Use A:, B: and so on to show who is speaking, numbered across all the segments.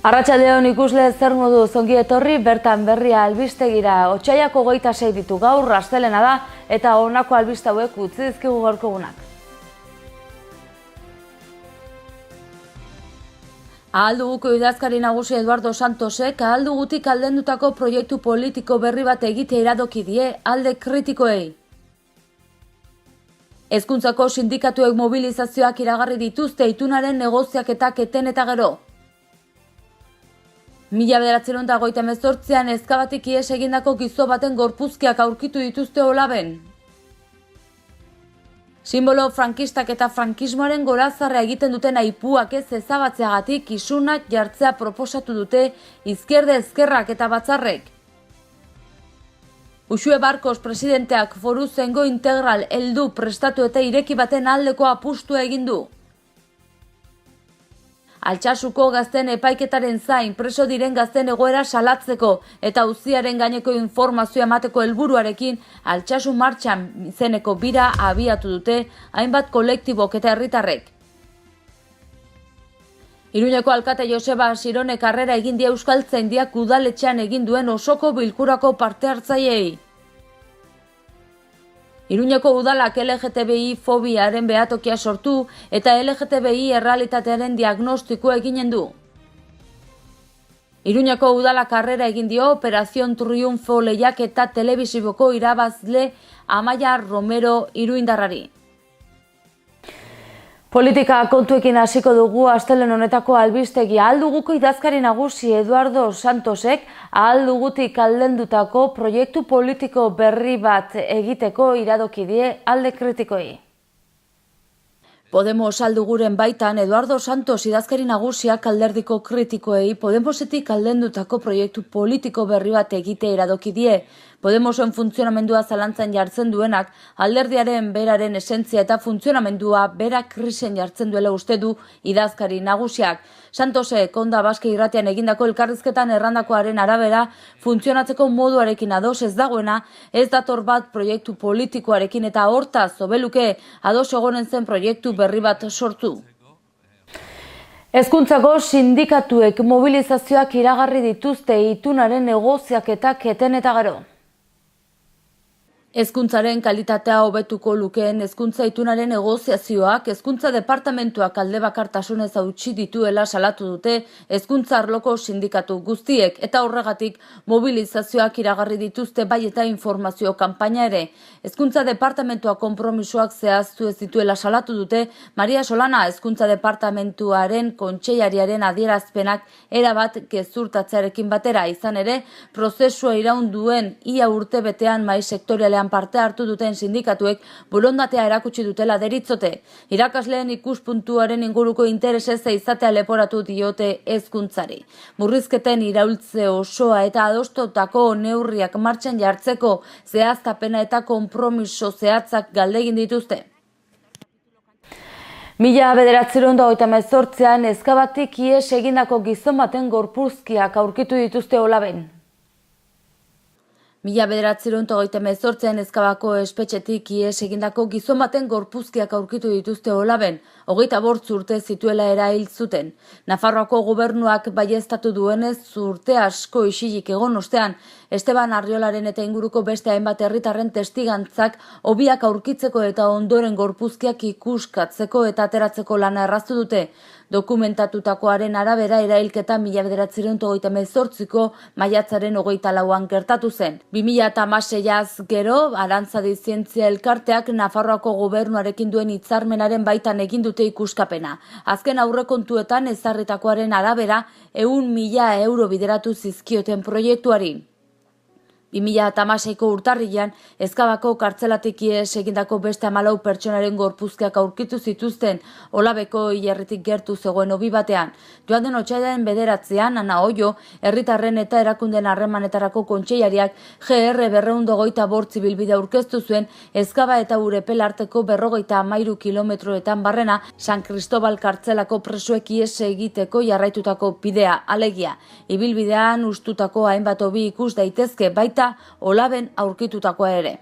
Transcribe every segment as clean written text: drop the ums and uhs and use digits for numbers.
A: Arratsaldeon ikusle zer modu ongi etorri bertan berria albistegira. Otsaiak 26 ditu gaur, astelena da eta honako albiste hauek utzi dizkigu gaurko egunak. Ahal duguko idazkari nagusi Eduardo Santosek ahal dugutik aldendutako proiektu politiko berri bat egitea iradoki die alde kritikoei. Hezkuntzako sindikatuek mobilizazioak iragarri dituzte itunaren negoziaketak eten eta gero. 1938an Ezkabatik ihes egindako gizo baten gorpuzkiak aurkitu dituzte Olaben. Simbolo frankistak eta frankismoaren gorazarra egiten duten aipuak ez ezabatzeagatik isunak jartzea proposatu dute Izquierda Ezkerrak eta Batzarrek. Uxue Barkos presidenteak Foru Zengo Integral heldu prestatu eta ireki baten aldeko apustua egin du. Altsasuko gazten epaiketaren zain preso diren gazten egoera salatzeko eta auziaren gaineko informazioa emateko helburuarekin Altsasu martxan izeneko bira abiatu dute hainbat kolektibok eta herritarrek. Iruñeko alkate Joseba Sironek harrera egin die Euskaltzaindiak udaletxean egin duen osoko bilkurako parte hartzaileei. Iruñeko udalak LGTBI fobiaren behatokia sortu eta LGTBI errealitatearen diagnostikoa eginen du. Iruñeko udalak harrera egin dio Operación Triunfo lehiaketa telebisiboko irabazle Amaia Romero iruindarrari. Politika kontuekin hasiko dugu astelehen honetako albistegia. Ahal duguko idazkari nagusi Eduardo Santosek ahal dugutik aldendutako proiektu politiko berri bat egiteko iradoki die alde kritikoei. Podemos alduguren baitan Eduardo Santos idazkari nagusiak alderdiko kritikoei Podemosetik aldendutako proiektu politiko berri bat egitea iradoki die. Podemosen funtzionamendua zalantzan jartzen duenak alderdiaren beraren esentzia eta funtzionamendua bera krisen jartzen duela uste du idazkari nagusiak. Santosek Onda Baske irratian egindako elkarrizketan errandakoaren arabera funtzionatzeko moduarekin ados ez dagoena ez dator bat proiektu politikoarekin eta hortaz obeluke ados egonen zen proiektu berri bat sortu. Hezkuntzako sindikatuek mobilizazioak iragarri dituzte itunaren negoziaketak eten eta gero. Hezkuntzaren kalitatea hobetuko lukeen hezkuntza itunaren negoziazioak hezkuntza departamentuak alde bakartasunez hautsi dituela salatu dute hezkuntza arloko sindikatu guztiek eta horregatik mobilizazioak iragarri dituzte bai eta informazio kanpaina ere. Hezkuntza departamentua konpromisoak zehaztu ez dituela salatu dute Maria Solana hezkuntza departamentuaren kontseilariaren adierazpenak erabat gezurtatzearekin batera izan ere prozesua iraun duen ia urtebetean mahai sektorialean parte hartu duten sindikatuek borondatea erakutsi dutela deritzote. Irakasleen ikuspuntuaren inguruko interesez izatea leporatu diote hezkuntzari. Murrizketen iraultze osoa eta adostutako neurriak martxan jartzeko zehaztapena eta konpromiso zehatzak galdegin dituzte. 1938an Ezkabatik ihes egindako gizon baten gorpuzkiak aurkitu dituzte Olaben. 1938an Ezkabako espetxetik ihes egindako gizon baten gorpuzkiak aurkitu dituzte Olaben, 25 urte zituela erail zuten. Nafarroako gobernuak baieztatu duenez urte asko isilik egon ostean, Esteban Arriolaren eta inguruko beste hainbat herritarren testigantzak hobiak aurkitzeko eta ondoren gorpuzkiak ikuskatzeko eta ateratzeko lana erraztu dute. Dokumentatutakoaren arabera erailketa 1938ko maiatzaren 24an gertatu zen. 2016az gero Arantzadi Zientzia Elkarteak Nafarroako gobernuarekin duen hitzarmenaren baitan egin dute ikuskapena. Azken aurrekontuetan ezarritakoaren arabera 100.000 euro bideratu zizkioten proiektuari. 2016ko urtarrilean Ezkabako kartzelatik ihes egindako beste 14 pertsonaren gorpuzkiak aurkitu zituzten Olabeko hilerritik gertu zegoen hobi batean. Joan den otsailaren 9an Ana Oio, herritarren eta erakundeen harremanetarako kontseilariak GR 228 ibilbide aurkeztu zuen Ezkaba eta Urepel arteko 53 kilometroetan barrena San Cristobal kartzelako presoek ihes egiteko jarraitutako bidea, alegia. Ibilbidean ustutako hainbat hobi ikus daitezke baita Olaben aurkitutakoa ere.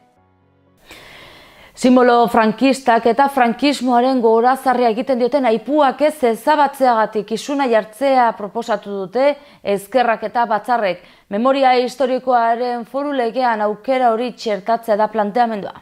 A: Simbolo frankistak eta frankismoaren gogorazarria egiten dioten aipuak ez ezabatzeagatik isuna jartzea proposatu dute ezkerrak eta batzarrek. Memoria historikoaren foru legean aukera hori txertatzea da planteamendua.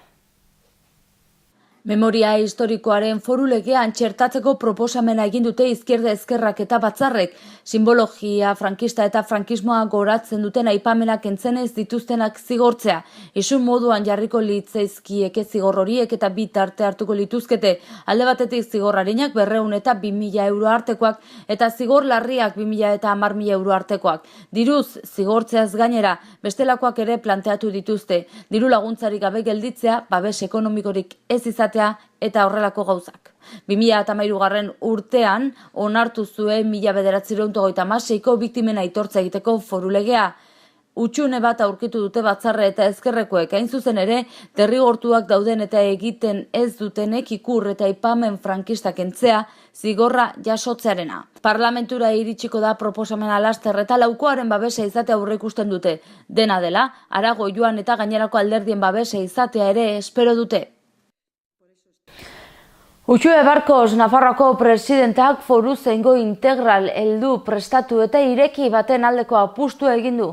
A: Memoria historikoaren foru legean txertatzeko proposamena egin dute izquierda ezkerrak eta batzarrek, simbologia frankista eta frankismoa goratzen duten aipamenak kentzen ez dituztenak zigortzea. Isun moduan jarriko litzaizkieke zigor horiek eta bi tarte hartuko lituzkete. Alde batetik zigorrarinak 200 eta 2000 euro artekoak eta zigor larriak 2000 eta 10.000 euro artekoak. Diruz zigortzeaz gainera bestelakoak ere planteatu dituzte. Diru laguntzarik gabe gelditzea, babes ekonomikorik ez izatea eta horrelako gauzak. 2013 urtean onartu zuen 1936ko biktimen aitortza egiteko foru legea. Utxune bat aurkitu dute batzarre eta ezkerrekoek, hain zuzen ere, derrigortuak dauden eta egiten ez dutenek ikur eta aipamen frankistak kentzea zigorra jasotzearena. Parlamentura iritsiko da proposamena laster eta laukoaren babesa izatea aurreikusten dute. Dena dela, harago joan eta gainerako alderdien babesa izatea ere espero dute. Uxue Barkos, Nafarroako presidentak foruzaingo integral heldu prestatu eta ireki baten aldeko apustua egin du.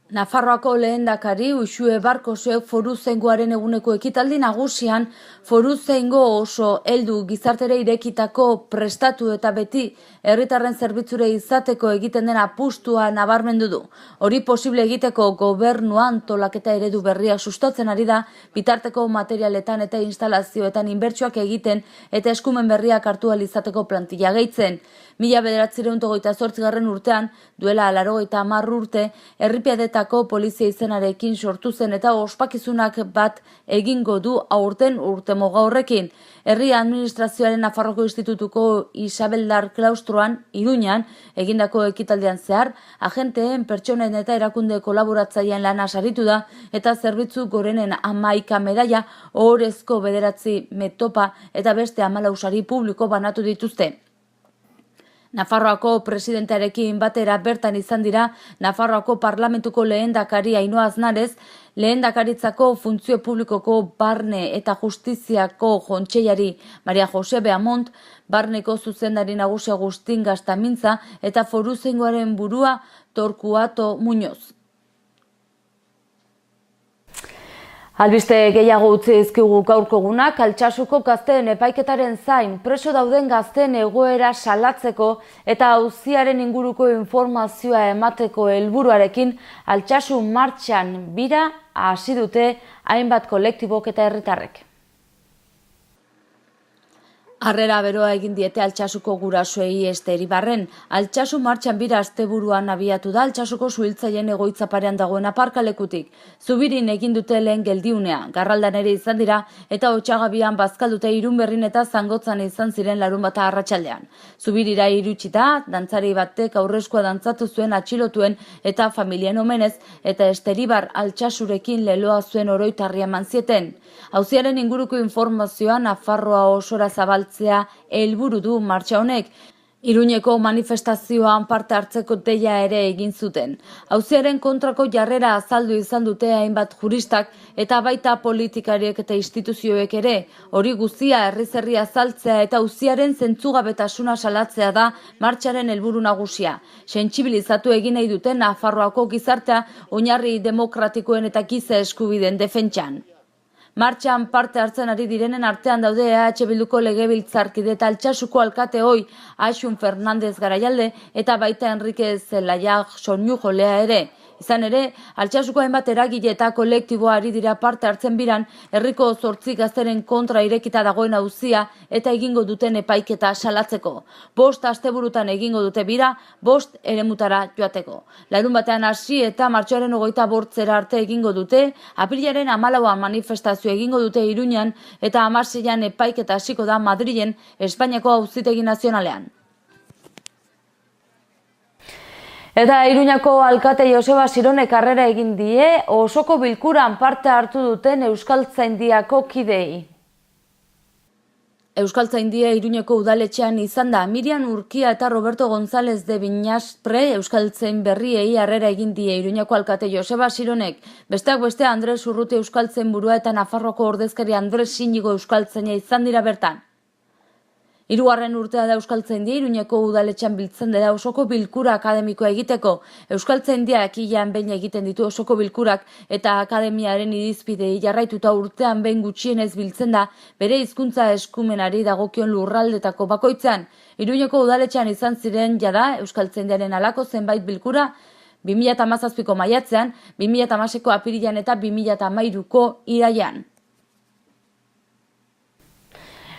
A: Nafarroako lehendakari Uxue Barkosek foruzaingoaren eguneko ekitaldi nagusian foruzaingo oso heldu gizartere irekitako prestatu eta beti herritarren zerbitzure izateko egiten den apustua nabarmendu du. Hori posible egiteko gobernua antolaketa eredu berriak sustatzen ari da, bitarteko materialetan eta instalazioetan inbertsioak egiten eta eskumen berriak hartu ahal izateko plantilla gehitzen. 1928 urtean, duela 90 urte, herripiadetako polizia izenarekin sortu zen eta ospakizunak bat egingo du aurten urtemuga horrekin. Herri administrazioaren Nafarroko Institutuko Isabeldar klaustroan, Iruñan, egindako ekitaldian zehar, agenteen, pertsonen eta erakunde kolaboratzaileen lana saritu da eta zerbitzu gorenen 11 medaia, ohorezko 9 metopa eta beste 14 sari publiko banatu dituzte. Nafarroako presidentearekin batera bertan izan dira Nafarroako parlamentuko lehendakari Ainhoa Aznarez, lehendakaritzako funtzio publikoko barne eta justiziako kontseilari Maria Jose Beamont, barneko zuzendari nagusia Agustin Gastamintza eta foruzaingoaren burua Torcuato Muñoz. Albiste gehiago utzi dizkigu gaurko egunak, Altsasuko gazteen epaiketaren zain preso dauden gazteen egoera salatzeko eta auziaren inguruko informazioa emateko helburuarekin Altsasu martxan bira hasi dute hainbat kolektibok eta herritarrek. Harrera beroa egin diete Altsasuko gurasoei Esteribarren. Altsasu martxan bira asteburuan abiatu da Altsasuko suhiltzaileen egoitza parean dagoen aparkalekutik. Zubirin egin dute lehen geldiunea, Garraldan ere izan dira eta Otsagabian bazkaldute Irunberrin eta Zangotzan izan ziren larunbata arratsaldean. Zubirira iritsita, dantzari batek aurreskua dantzatu zuen atxilotuen eta familien omenez eta Esteribar Altsasurekin leloa zuen oroitarria eman zieten. Auziaren inguruko informazioa Nafarroa osora zabaltzea helburu du martxa honek. Iruñeko manifestazioan parte hartzeko deia ere egin zuten. Auziaren kontrako jarrera azaldu izan dute hainbat juristak eta baita politikariek eta instituzioek ere. Hori guztia herriz herri azaltzea eta auziaren zentzugabetasuna salatzea da martxaren helburu nagusia. Sentsibilizatu egin nahi duten Nafarroako gizartea oinarri demokratikoen eta giza eskubideen defentsan. Martxan parte hartzen ari direnen artean daude EH Bilduko legebiltzarkide eta Altsasuko alkate ohi Axun Fernandez Garaialde eta baita Enrique Zelaya Soñujolea ere. Izan ere, Altsasuko hainbat eragile eta kolektiboa ari dira parte hartzen biran, herriko 8 gazteren kontra irekita dagoen auzia eta egingo duten epaiketa salatzeko. 5 asteburutan egingo dute bira, 5 eremutara joateko. Larunbatean hasi eta martxoaren 28 arte egingo dute, aprilaren 14an manifestazio egingo dute Iruñan eta 16an epaiketa hasiko da Madrilen, Espainiako Auzitegi Nazionalean. Eta Iruñako alkate Joseba Sironek harrera egin die osoko bilkuran parte hartu duten Euskaltzaindiako kideei. Euskaltzaindia Iruñeko udaletxean izan da. Miriam Urkia eta Roberto González de Viñaspre euskaltzain berriei harrera egin die Iruñeko alkate Joseba Sironek. Besteak beste Andres Urruti euskaltzain burua eta Nafarroko ordezkari Andres Sinigo euskaltzaina izan dira bertan. Hirugarren urtea da euskaltzaindia Iruñeko udaletxean biltzen dela osoko bilkura akademikoa egiteko. Euskaltzaindiak ilean behin egiten ditu osoko bilkurak eta akademiaren irizpidei jarraituta urtean behin gutxienez biltzen da bere hizkuntza eskumenari dagokion lurraldetako bakoitzean. Iruñeko udaletxean izan ziren jada euskaltzaindiaren halako zenbait bilkura 2017ko maiatzean, 2016ko apirilean eta 2013ko irailean.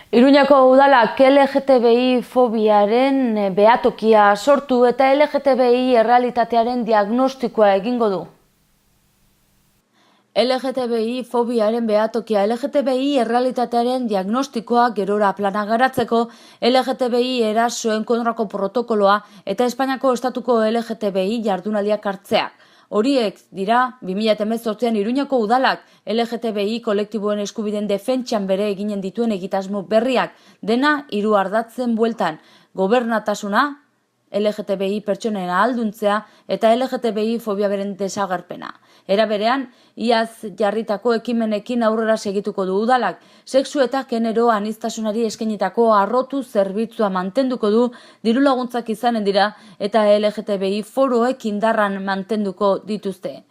A: Iruñeko udalak LGTBI fobiaren behatokia sortu eta LGTBI errealitatearen diagnostikoa egingo du. LGTBI fobiaren behatokia LGTBI errealitatearen diagnostikoa gerora plana garatzeko LGTBI erasoen kontrako protokoloa eta Espainiako estatuko LGTBI jardunaldiak hartzea. Horiek dira 2018an Iruñeko udalak LGTBI kolektiboen eskubideen defentsan bere eginen dituen egitasmo berriak, dena 3 ardatzen bueltan: gobernatasuna, LGTBI pertsonen ahalduntzea eta LGTBI fobia beren desagerpena. Era berean, iaz jarritako ekimenekin aurrera segituko du udalak, sexu eta genero aniztasunari eskainitako arrotu zerbitzua mantenduko du, diru laguntzak izanen dira eta LGTBI foroek indarran mantenduko dituzte.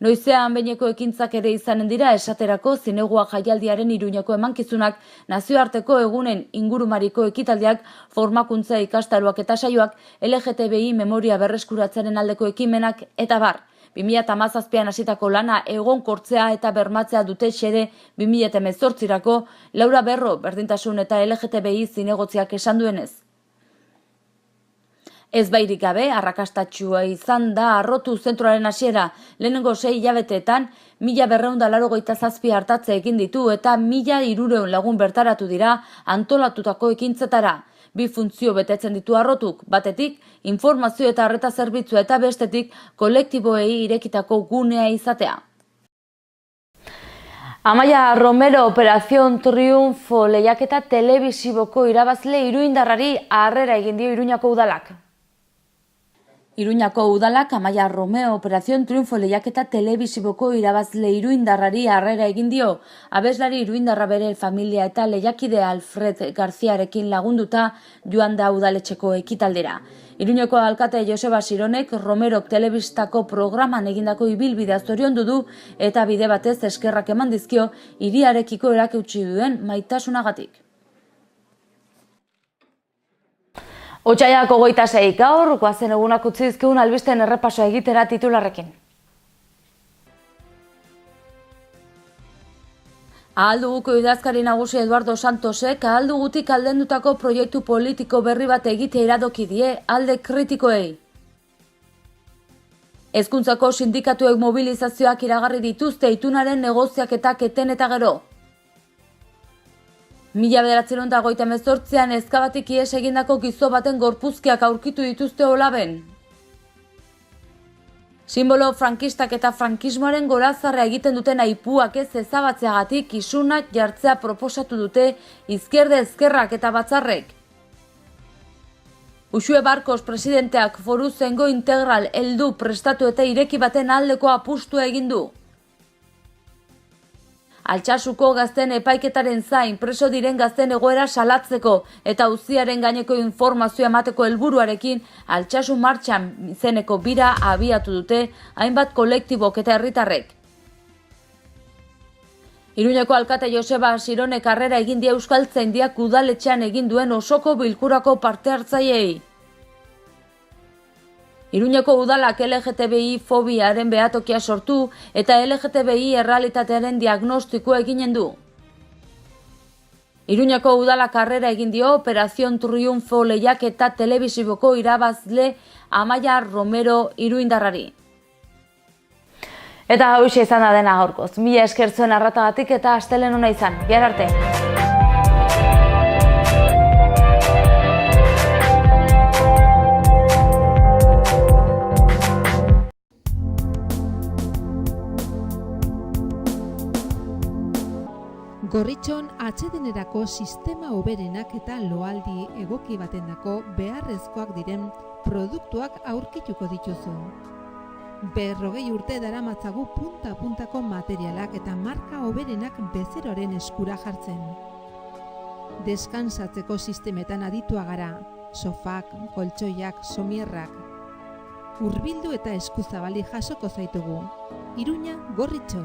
A: Noizean behineko ekintzak ere izanen dira, esaterako zinegua jaialdiaren Iruñeko emankizunak, nazioarteko egunen ingurumariko ekitaldiak, formakuntza ikastaroak eta saioak, LGTBI memoria berreskuratzearen aldeko ekimenak eta bar. 2017an hasitako lana egonkortzea eta bermatzea dute xede 2018rako Laura Berro berdintasun eta LGTBI zinegotziak esan duenez. Ez bairik gabe, arrakastatxua izan da arrotu zentroaren hasiera. Lehenengo 6 hilabeteetan 1287 hartatze egin ditu eta 1300 lagun bertaratu dira antolatutako ekintzetara. 2 funtzio betetzen ditu arrotuk, batetik informazio eta arreta zerbitzua eta bestetik kolektiboei irekitako gunea izatea. Amaia Romero Operación Triunfo lehiaketa telebisiboko irabazle iruindarrari harrera egin dio Iruñako udalak. Iruñako udalak Amaia Romero Operación Triunfo lehiaketa telebisiboko irabazle iruindarrari harrera egin dio. Abeslari iruindarra bere familia eta lehiakide Alfred Garziarekin lagunduta joan da udaletxeko ekitaldera. Iruñeko alkate Joseba Sironek Romero telebistako programan egindako ibilbidea zoriondu du eta bide batez eskerrak eman dizkio hiriarekiko erakutsi duen maitasunagatik. Otsaiak 26 gaur, goazen egunak utzi dizkigun albisten errepasoa egitera titularrekin. Ahalduguko idazkari nagusi Eduardo Santosek ahaldugutik aldendutako proiektu politiko berri bat egitea iradoki die alde kritikoei. Hezkuntzako sindikatuek mobilizazioak iragarri dituzte itunaren negoziaketak eten eta gero. 1958an Ezkabatik ihes egindako gizo baten gorpuzkiak aurkitu dituzte Olaben. Simbolo frankistak eta frankismoaren gorazarra egiten duten aipuak ez ezabatzeagatik isunak jartzea proposatu dute Izquierda Ezkerrak eta Batzarrek. Uxue Barkos presidenteak foru zengo integral heldu prestatu eta ireki baten aldeko apustua egin du. Altsasuko gazten epaiketaren zain preso diren gazten egoera salatzeko eta auziaren gaineko informazioa emateko helburuarekin Altsasu martxan izeneko bira abiatu dute hainbat kolektibok eta herritarrek. Iruñeko alkate Joseba Sironek harrera egin die euskaltzaindiak udaletxean egin duen osoko bilkurako parte hartzaileei. Iruñeko udalak LGTBI fobiaren behatokia sortu eta LGTBI errealitatearen diagnostikoa eginen du. Iruñeko udalak harrera egin dio Operación Triunfo lehiaketa telebisiboko irabazle Amaia Romero iruindarrari. Eta hauxe izan da dena gaurkoz. Mila esker zuen arratagatik eta astelehen ona izan. Bihar arte.
B: Gorritxon atsedenerako sistema hoberenak eta loaldi egoki batendako beharrezkoak diren produktuak aurkituko dituzu. 40 urte daramatzagu punta-puntako materialak eta marka hoberenak bezeroaren eskura jartzen. Deskansatzeko sistemetan aditua gara, sofak, koltsoiak, somierrak. Hurbildu eta eskuzabali jasoko zaitugu. Iruña, Gorritxo.